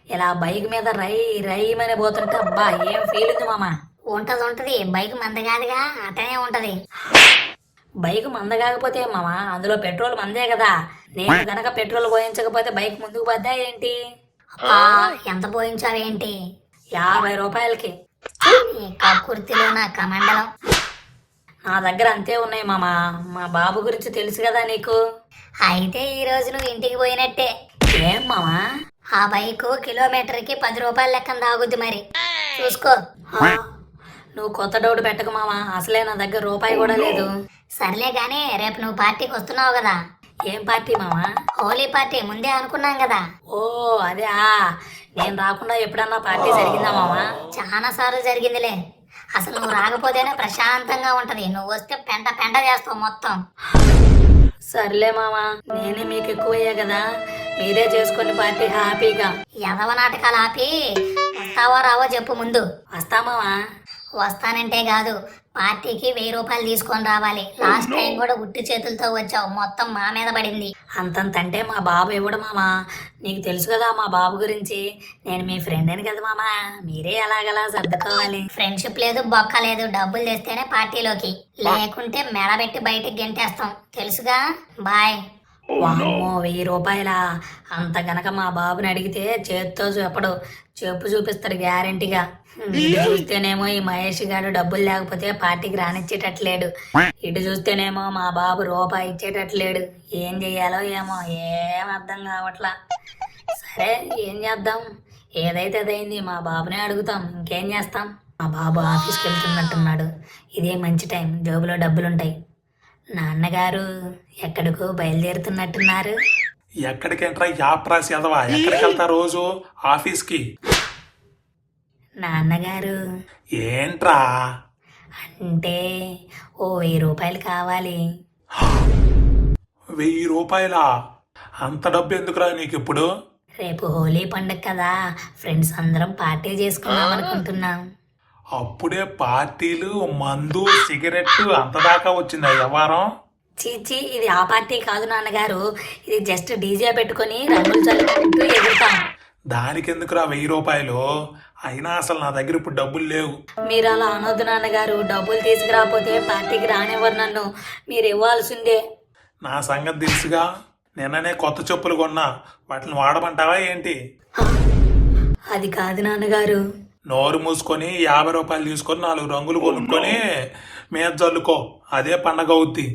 ఇలా బైక్ మీద రై రైమని పోతుంటే అబ్బా ఏం ఫీల్ ఉంది మామ. ఉంటది బైక్ మంద కాదుగా అటనే ఉంటది. బైక్ మంద కాకపోతే మామ అందులో పెట్రోల్ మందే కదా. నేను గనక పెట్రోల్ పోయించకపోతే బైక్ ముందుకు పోద్దా ఏంటి? అబ్బా, ఎంత పోయించావేంటి? 50 రూపాయలకి. ఈ కక్కుర్తిలో నా కమండలం. నా దగ్గర అంతే ఉన్నాయి మామ. మా బాబు గురించి తెలుసు కదా నీకు. అయితే ఈ రోజు నువ్వు ఇంటికి పోయినట్టే. ఏం మామా? ఆ బైక్ కిలోమీటర్కి 10 రూపాయల లెక్కన తాగుద్ది మరి చూసుకో. నువ్వు కొత్త డౌట్ పెట్టకు మామ, అసలే నా దగ్గర రూపాయి కూడా లేదు. సర్లే గానీ రేపు నువ్వు పార్టీకి వస్తున్నావు కదా. ఏం పార్టీ మామా? హోలీ పార్టీ ముందే అనుకున్నాం కదా. ఓ అదే, నేను రాకుండా ఎప్పుడన్నా పార్టీ జరిగిందా మామా? చాలా సార్లు జరిగిందిలే. అసలు నువ్వు రాకపోతేనే ప్రశాంతంగా ఉంటది. నువ్వు వస్తే పెంట పెంట చేస్తావు మొత్తం. సర్లే మామా, నేనే మీకు ఎక్కువయ్యా కదా, మీరే చేసుకోండి పార్టీ హ్యాపీగా. యదవ నాటకాలు ఆపి వస్తావో రావో చెప్పు ముందు. వస్తా మామా. వస్తానంటే కాదు, పార్టీకి 1000 రూపాయలు తీసుకొని రావాలి. లాస్ట్ టైం కూడా ఉట్టి చేతులతో వచ్చావు, మొత్తం మా మీద పడింది. అంతంతంటే మా బాబు ఇవ్వడు మామా. నీకు తెలుసు కదా మా బాబు గురించి. నేను మీ ఫ్రెండ్ అని కదా మామా, మీరే ఎలాగలా సర్దుకోవాలి. ఫ్రెండ్షిప్ లేదు బొక్క లేదు, డబ్బులు తెస్తేనే పార్టీలోకి, లేకుంటే మెడబెట్టి బయటికి గెంటేస్తాం తెలుసుగా. బాయ్. వామ్మో 1000 రూపాయలా? అంత గనక మా బాబుని అడిగితే చేత్తో చెప్పడు, చెప్పు చూపిస్తాడు గ్యారెంటీగా. ఇటు చూస్తేనేమో ఈ మహేష్ గారు డబ్బులు లేకపోతే పార్టీకి రానిచ్చేటట్లేడు, ఇటు చూస్తేనేమో మా బాబు రూపాయి ఇచ్చేటట్లేడు. ఏం చెయ్యాలో ఏమో, ఏం అర్థం కావట్లా. సరే ఏం చేద్దాం, ఏదైతే అదైంది, మా బాబునే అడుగుతాం, ఇంకేం చేస్తాం. మా బాబు ఆఫీస్కి వెళ్తున్నట్టున్నాడు, ఇదే మంచి టైం, జోబులో డబ్బులుంటాయి. నాన్నగారు ఎక్కడికో బయలుదేరుతున్నట్టున్నారు. ఎక్కడికేంట్రా యాప్రాసి ఎదవా? ఎక్కడికి వెళ్తా రోజు? ఆఫీస్కి. నాన్నగారు ఏంట్రా? అంటే ఓ 1000 రూపాయలు కావాలి. 1000 రూపాయలా? అంత డబ్బు ఎందుకురా నీకు ఇప్పుడు? రేపు హోలీ పండుగ కదా, ఫ్రెండ్స్ అందరం పార్టీ చేసుకుందాం అనుకుంటున్నాం. అప్పుడే పార్టీలు, మందు, సిగరెట్ అంత దాకా వచ్చిందా వ్యవహారం? చీచి, ఇది ఆ పార్టీ కాదు నాన్నగారు, ఇది జస్ట్ డీజే పెట్టుకొని రంగులు చల్లుకుంటూ ఎగురుతాం. దానికి ఎందుకురా 1000 రూపాయలు? అయినా అసలు నా దగ్గర ఇప్పుడు డబ్బులు లేవు. మీరు అలా అనొద్దు నాన్నగారు, డబ్బులు తీసుకురాకపోతే పార్టీకి రానివ్వరు నన్ను, మీరు ఇవ్వాల్సిందే. నా సంగతి తెలుసుగా, నిన్ననే కొత్త చెప్పులు కొన్నా, వాటిని వాడమంటావా ఏంటి? అది కాదు నాన్నగారు. నోరు మూసుకొని 50 రూపాయలు తీసుకొని 4 రంగులు కొనుక్కొని మీద జల్లుకో, అదే పండగ అవుద్ది.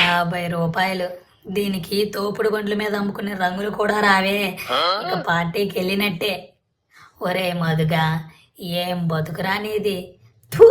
50 రూపాయలు, దీనికి తోపుడు బండ్ల మీద అమ్ముకునే రంగులు కూడా రావే, ఇక పార్టీకి వెళ్ళినట్టే. ఒరే మధుగా, ఏం బతుకురానిది. థు.